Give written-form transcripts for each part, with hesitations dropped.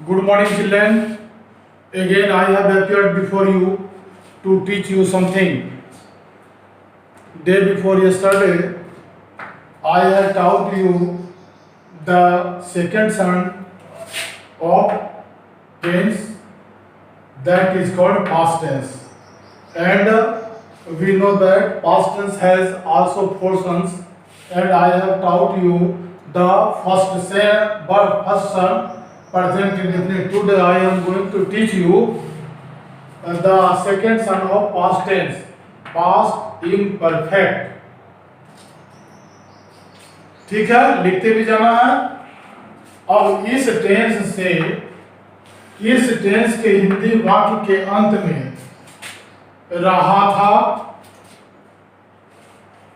Good morning, children. Again, I have appeared before you to teach you something. Day before yesterday, I had taught you the second son of tense, that is called past tense. And we know that past tense has also four sons, and I have taught you the first son present indefinite. Today I am going to teach you the second son of past tense, past imperfect. ठीक है, लिखते भी जाना है। अब इस tense के हिंदी वाक्य के अंत में रहा था,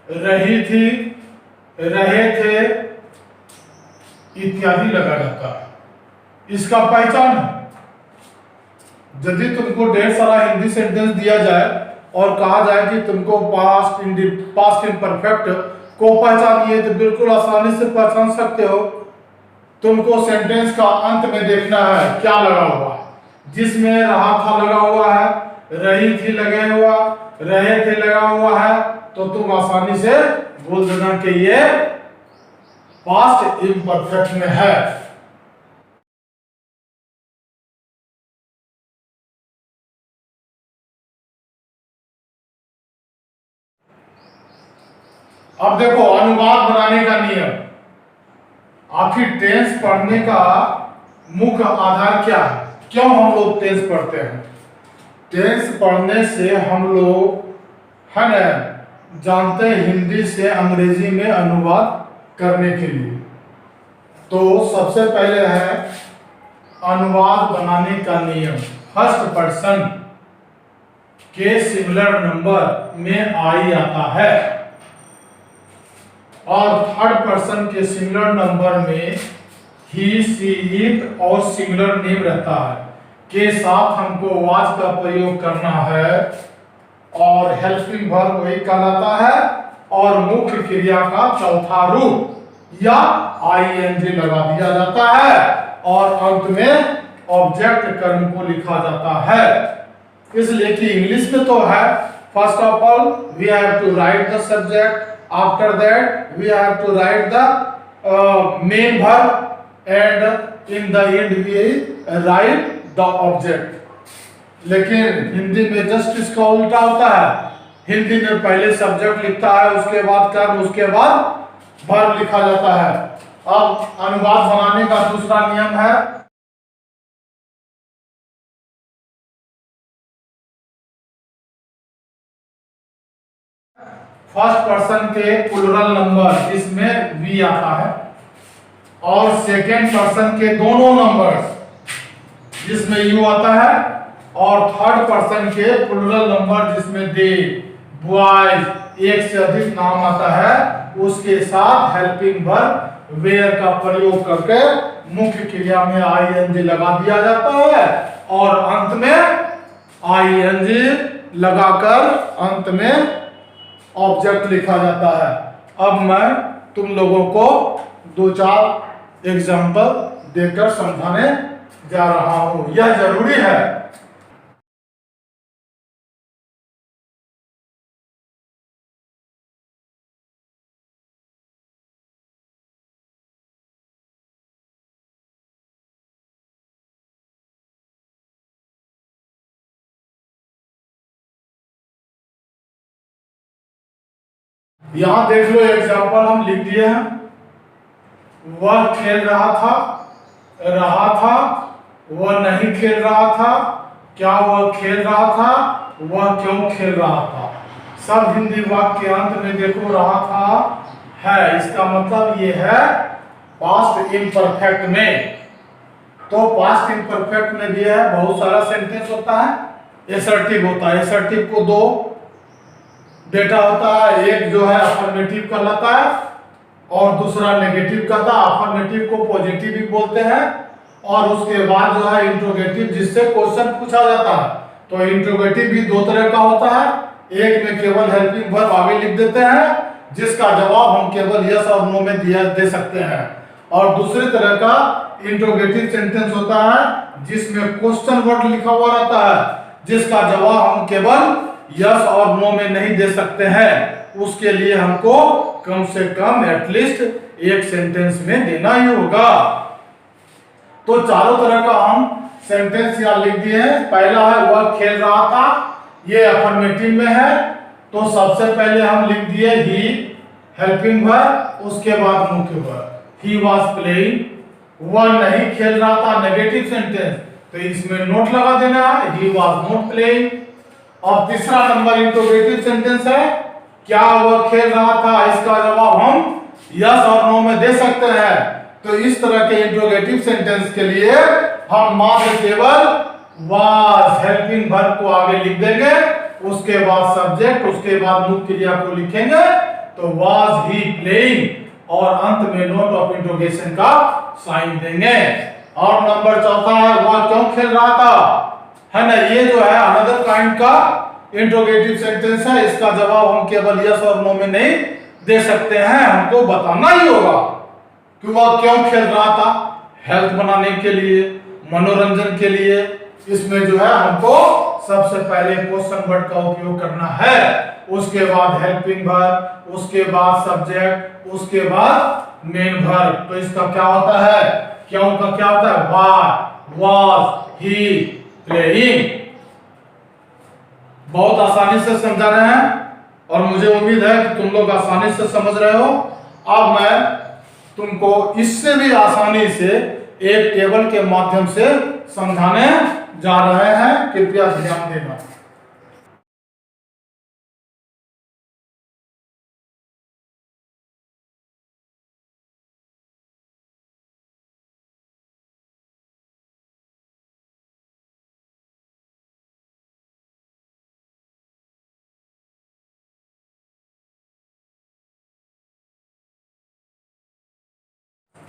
रही थी, रहे थे इत्यादि लगा जाता है। इसका पहचान है, यदि तुमको ढेर सारा हिंदी सेंटेंस दिया जाए और कहा जाए कि तुमको पास्ट इम्परफेक्ट को पहचानिए, तो बिल्कुल आसानी से पहचान सकते हो। तुमको सेंटेंस का अंत में देखना है क्या लगा हुआ है। जिसमें रहा था लगा हुआ है, रही थी लगे हुआ, रहे थे लगा हुआ है, तो तुम आसानी से बोल देना कि ये पास्ट इम्परफेक्ट में है। अब देखो अनुवाद बनाने का नियम। आखिर टेंस पढ़ने का मुख्य आधार क्या है, क्यों हम लोग टेंस पढ़ते हैं? टेंस पढ़ने से हम लोग है ना जानते हैं हिंदी से अंग्रेजी में अनुवाद करने के लिए। तो सबसे पहले है अनुवाद बनाने का नियम। फर्स्ट पर्सन के सिंगुलर नंबर में आई आता है और थर्ड पर्सन के सिंगुलर नंबर में ही, सी, इट और सिंगुलर नेम रहता है। के साथ हमको वाज का प्रयोग करना है और हेल्पिंग वर्ब वही कहलाता है और मुख्य क्रिया का चौथा रूप या आईएनजी लगा दिया जाता है और अंत में ऑब्जेक्ट कर्म को लिखा जाता है। इसलिए कि इंग्लिश में तो है first of all we have to write the subject, after that we have to write the main verb and in the end we write the object। लेकिन हिंदी में जस्ट इसका उल्टा होता है। हिंदी में पहले सब्जेक्ट लिखता है, उसके बाद कर्म, उसके बाद वर्ब लिखा जाता है। अब अनुवाद बनाने का दूसरा नियम है फर्स्ट पर्सन के प्लूरल नंबर जिसमें वी आता है और सेकेंड पर्सन के दोनों नंबर्स जिसमें यू आता है और थर्ड पर्सन के प्लूरल नंबर जिसमें दे, बॉयज, एक से अधिक नाम आता है, उसके साथ हेल्पिंग वर्ब वेयर का प्रयोग करके मुख्य क्रिया में आईएनजी लगा दिया जाता है और अंत में आईएनजी लगाकर अंत में ऑब्जेक्ट लिखा जाता है। अब मैं तुम लोगों को दो चार एग्जाम्पल देकर समझाने जा रहा हूं, यह जरूरी है। यहां देख लो एग्जाम्पल हम लिख दिए हैं। वह खेल रहा था, वह नहीं खेल रहा था, क्या वह खेल रहा था, वह क्यों खेल रहा था। सब हिंदी वाक्य के अंत में देखो रहा था है, इसका मतलब ये है पास्ट इम्परफेक्ट में। तो पास्ट इम्परफेक्ट में भी है बहुत सारा सेंटेंस होता है, एसर्टिव होता है। एसर्टिव को दो डेटा होता है, एक जो है अफर्मेटिव कहलाता है और दूसरा नेगेटिव कहता है। अफर्मेटिव को पॉजिटिव भी बोलते हैं और उसके बाद जो है इंट्रोगेटिव जिससे क्वेश्चन पूछा जाता है। तो इंट्रोगेटिव भी दो तरह का होता है, एक में केवल हेल्पिंग वर्ब आगे लिख देते हैं जिसका जवाब हम केवल यस और नो में दे सकते हैं, और दूसरी तरह का इंट्रोगेटिव सेंटेंस होता है जिसमें क्वेश्चन वर्ड लिखा हुआ रहता है, जिसका जवाब हम केवल यस और नो में नहीं दे सकते हैं। उसके लिए हमको कम से कम एटलीस्ट एक सेंटेंस में देना ही होगा। तो चारों तरह का हम सेंटेंस यहाँ लिख दिए हैं। पहला है वह खेल रहा था, ये अफर्मेटिव में है, तो सबसे पहले हम लिख दिए ही हेल्पिंग वर्ब, उसके बाद मुख्य वर्ब। ही वाज प्लेइंग, वह नहीं खेल रहा था, नेगेटिव सेंटेंस, तो इसमें नोट लगा देना है, ही वाज नॉट प्लेइंग। और तीसरा नंबर इंट्रोगेटिव सेंटेंस है, क्या वह खेल रहा था, इसका जवाब हम यस और नो में दे सकते हैं। तो इस तरह के इंट्रोगेटिव सेंटेंस के लिए हम मात्र केवल वाज हेल्पिंग वर्ब को आगे लिख देंगे, उसके बाद सब्जेक्ट, उसके बाद मुख्य क्रिया को लिखेंगे, तो वाज ही प्लेइंग, और अंत में नोट ऑफ इंट्रोगेशन का साइन देंगे। और नंबर चौथा है वह क्यों खेल रहा था, है ना, ये जो है अनदर काइंड का इंट्रोगेटिव सेंटेंस है, इसका जवाब हम केवल यस और नो में नहीं दे सकते हैं, हमको बताना ही होगा कि वह क्यों खेल रहा था। हेल्थ बनाने के लिए, मनोरंजन के लिए, इसमें जो है हमको सबसे पहले क्वेश्चन वर्ड का उपयोग करना है, उसके बाद हेल्पिंग वर्ब, उसके बाद सब्जेक्ट, उसके बाद मेन वर्ब। तो इसका क्या होता है, क्यों का क्या होता है, वाज, वाज ही प्लेइंग। बहुत आसानी से समझा रहे हैं और मुझे उम्मीद है कि तुम लोग आसानी से समझ रहे हो। अब मैं तुमको इससे भी आसानी से एक टेबल के माध्यम से समझाने जा रहे हैं, कृपया ध्यान देना।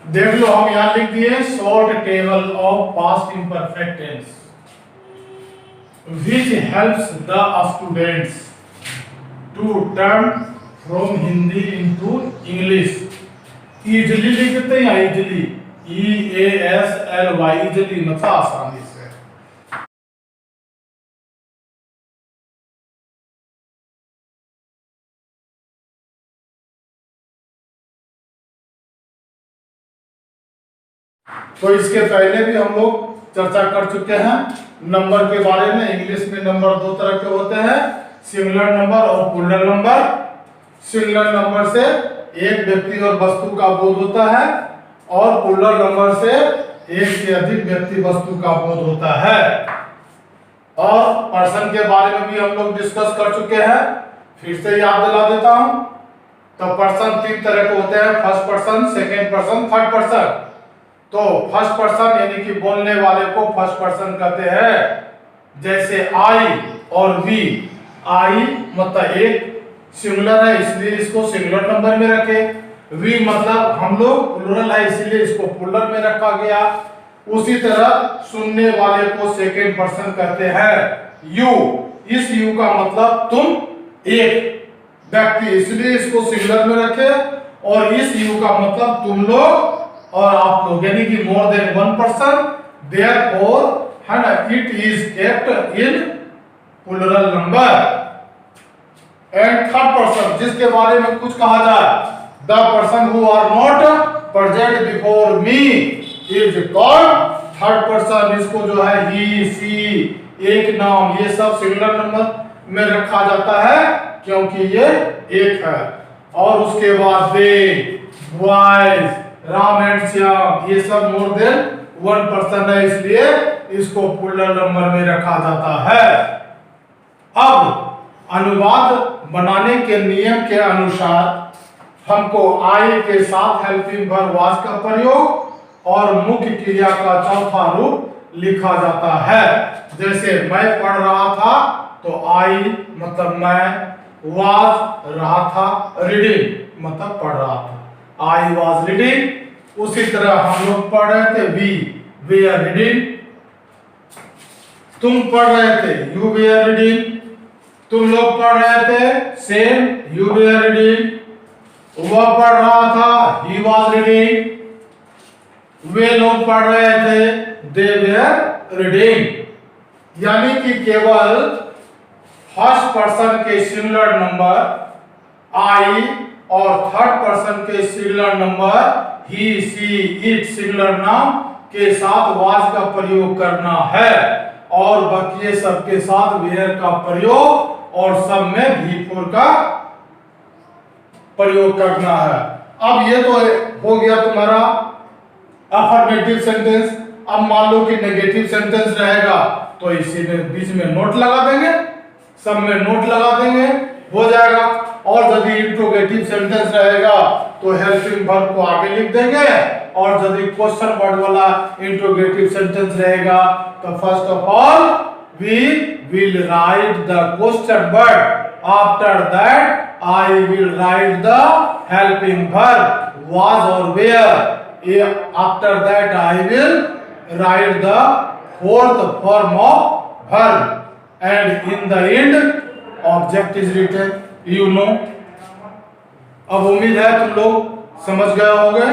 देख लो, हम यहां लिख दिए short table of past imperfect tense which helps the students to turn from Hindi into English easily। लिखते हैं easily, EASLY, easily मतलब आसानी से। तो इसके पहले भी हम लोग चर्चा कर चुके हैं नंबर के बारे में। इंग्लिश में नंबर दो तरह के होते हैं, सिंगुलर नंबर और प्लूरल नंबर। सिंगुलर नंबर से एक व्यक्ति और वस्तु का बोध होता है, और प्लूरल नंबर से एक से अधिक व्यक्ति वस्तु का बोध होता है। और पर्सन के बारे में भी हम लोग डिस्कस कर चुके हैं, फिर से याद दिला देता हूं। तो पर्सन तीन तरह के होते हैं, first person, second person, third person. तो फर्स्ट पर्सन यानी कि बोलने वाले को फर्स्ट पर्सन कहते हैं, जैसे आई और वी। आई मतलब एक सिंगुलर है, इसलिए इसको सिंगुलर नंबर में रखे। वी मतलब हम लोग प्लूरल है, इसलिए इसको प्लूरल में रखा गया। उसी तरह सुनने वाले को सेकेंड पर्सन कहते हैं। यू, इस यू का मतलब तुम एक व्यक्ति, इसलिए इसको सिंगुलर में रखे। और इस यू का मतलब तुम लोग और आप लोग, यानी कि more than one person, therefore, है ना, it is kept in plural number. And third person, जिसके बारे में कुछ कहा जाए, the person who are not present before me is called third person. इसको जो है ही, सी, एक नाम, ये सब सिंगुलर नंबर में रखा जाता है क्योंकि ये एक है। और उसके बाद दे, बॉयज, राम एंड श्याम, ये सब मोर देन वन पर्सन है, इसलिए इसको प्लूरल नंबर में रखा जाता है। अब अनुवाद बनाने के नियम के अनुसार हमको आई के साथ हेल्पिंग वर्ब वाज का प्रयोग और मुख्य क्रिया का चौथा रूप लिखा जाता है। जैसे मैं पढ़ रहा था, तो आई मतलब मैं, वाज रहा था, रीडिंग मतलब पढ़ रहा था, आई वाज रीडिंग। उसी तरह हम लोग पढ़ रहे थे, वी आर रीडिंग। तुम पढ़ रहे थे, यू वी आर रीडिंग। तुम लोग पढ़ रहे थे, same, you we are reading. वह पढ़ रहा था, ही वाज रीडिंग। वे लोग पढ़ रहे थे, दे वेयर रीडिंग। यानी कि केवल फर्स्ट पर्सन के सिंगुलर नंबर आई और थर्ड पर्सन के singular number he, she, it singular नाम के साथ वाज का प्रयोग करना है और बाकी सबके साथ वेयर का प्रयोग और सब में भी4 का प्रयोग करना है। अब ये तो हो गया तुम्हारा अफर्मेटिव सेंटेंस। अब मान लो कि नेगेटिव सेंटेंस रहेगा तो इसी में बीच में नोट लगा देंगे, सब में नोट लगा देंगे, हो जाएगा। और यदि इंट्रोगेटिव सेंटेंस रहेगा तो हेल्पिंग वर्ब को आगे लिख देंगे और यदि क्वेश्चन वर्ड वाला इंट्रोगेटिव सेंटेंस रहेगा तो first of all we will write the question word, after that I will write the helping verb was or where. After that I will write the fourth form of verb and in the end object is written. You know. अब उम्मीद है तुम लोग समझ गए होंगे।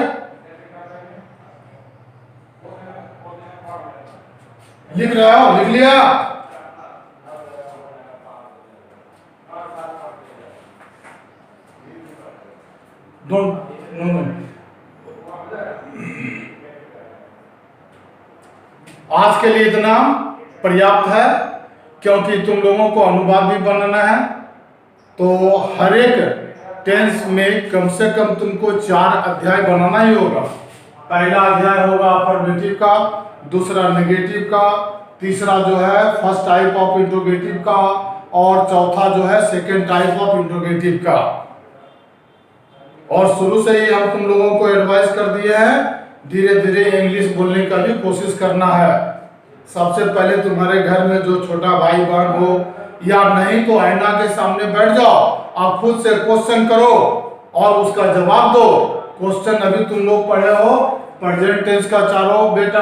लिख रहे हो? लिख लिया? नो। आज के लिए इतना पर्याप्त है क्योंकि तुम लोगों को अनुवाद भी बनाना है। तो हर एक टेंस में कम से कम तुमको 4 अध्याय बनाना ही होगा। पहला अध्याय होगा अफर्मेटिव का, दूसरा नेगेटिव का, तीसरा जो है फर्स्ट टाइप ऑफ इंट्रोगेटिव का और चौथा जो है सेकेंड टाइप ऑफ इंट्रोगेटिव का। और शुरू से ही हम तुम लोगों को एडवाइस कर दिए हैं, धीरे धीरे इंग्लिश बोलने का भी कोशिश करना है। सबसे पहले तुम्हारे घर में जो छोटा भाई बहन हो या नहीं तो आईना के सामने बैठ जाओ, आप खुद से क्वेश्चन करो और उसका जवाब दो। क्वेश्चन अभी तुम लोग पढ़े हो प्रेजेंट टेंस का 4 बेटा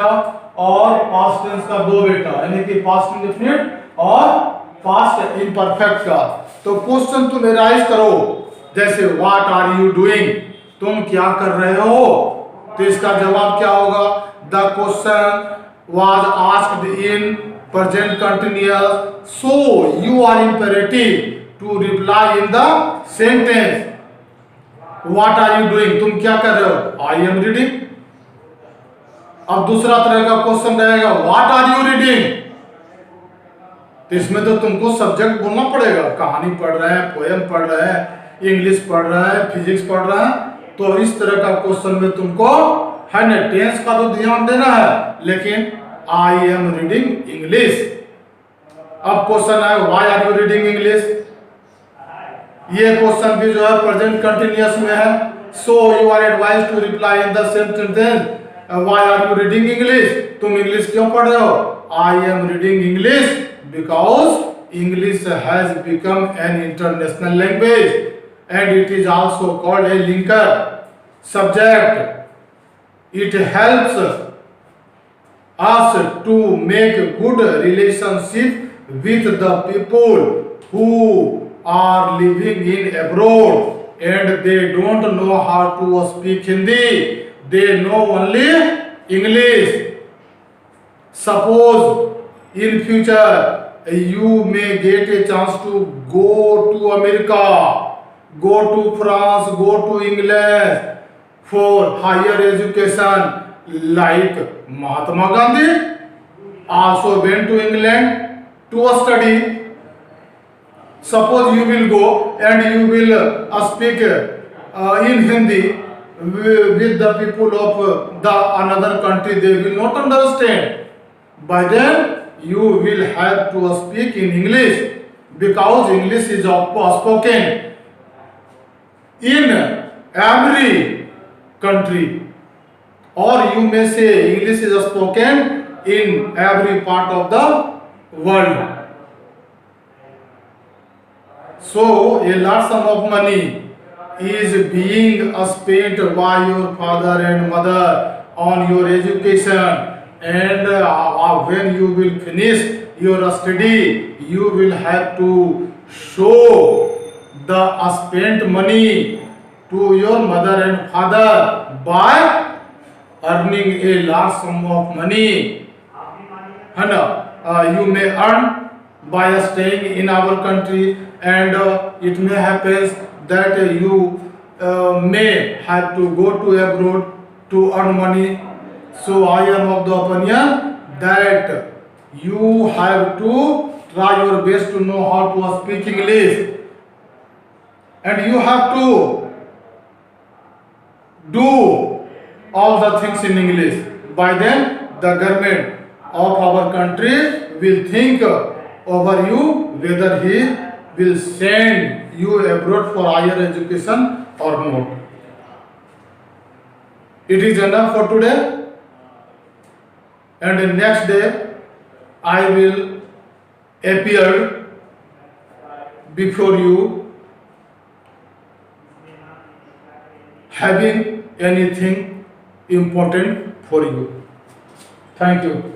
और पास्ट टेंस का 2 बेटा, यानी कि पास्ट इंडेफिनिट और पास्ट इम्परफेक्ट का। तो क्वेश्चन तुम राइज करो, जैसे व्हाट आर यू डूइंग, तुम क्या कर रहे हो, तो इसका जवाब क्या होगा? The question was asked in present continuous so you are imperative to reply in the sentence. What are you doing, तुम क्या कर रहे हो? I am reading. अब दूसरा तरह का क्वेश्चन रहेगा व्हाट आर यू रीडिंग, तो इसमें तो तुमको सब्जेक्ट बोलना पड़ेगा, कहानी पढ़ रहे हैं, पोएम पढ़ रहे हैं, इंग्लिश पढ़ रहा है, फिजिक्स पढ़ रहा है। तो इस तरह का क्वेश्चन में तुमको है ना टेंस का तो ध्यान देना है, लेकिन आई एम रीडिंग इंग्लिश। अब क्वेश्चन है why are you reading English, ये क्वेश्चन भी जो है प्रेजेंट कंटिन्यूअस में है। So you are advised to reply in the same sentence why are you reading English, तुम इंग्लिश क्यों पढ़ रहे हो? I am reading English because English has become an international language and it is also called a linker subject. It helps us to make good relationship with the people who are living in abroad and they don't know how to speak Hindi, they know only English. Suppose in future you may get a chance to go to America, go to France, go to England for higher education, like Mahatma Gandhi also went to England to study. Suppose you will go and you will speak in Hindi with the people of the another country, they will not understand. By then you will have to speak in English because English is spoken in every country, or you may say English is spoken in every part of the world. So a large sum of money is being spent by your father and mother on your education, and when you will finish your study you will have to show the spent money to your mother and father by earning a large sum of money, है ना, you may earn by staying in our country, and it may happen that you may have to go to abroad to earn money. So I am of the opinion that you have to try your best to know how to speak English, and you have to do all the things in English. By then the government of our country will think over you whether he will send you abroad for higher education or not. It is enough for today, and the next day I will appear before you having anything important for you. Thank you.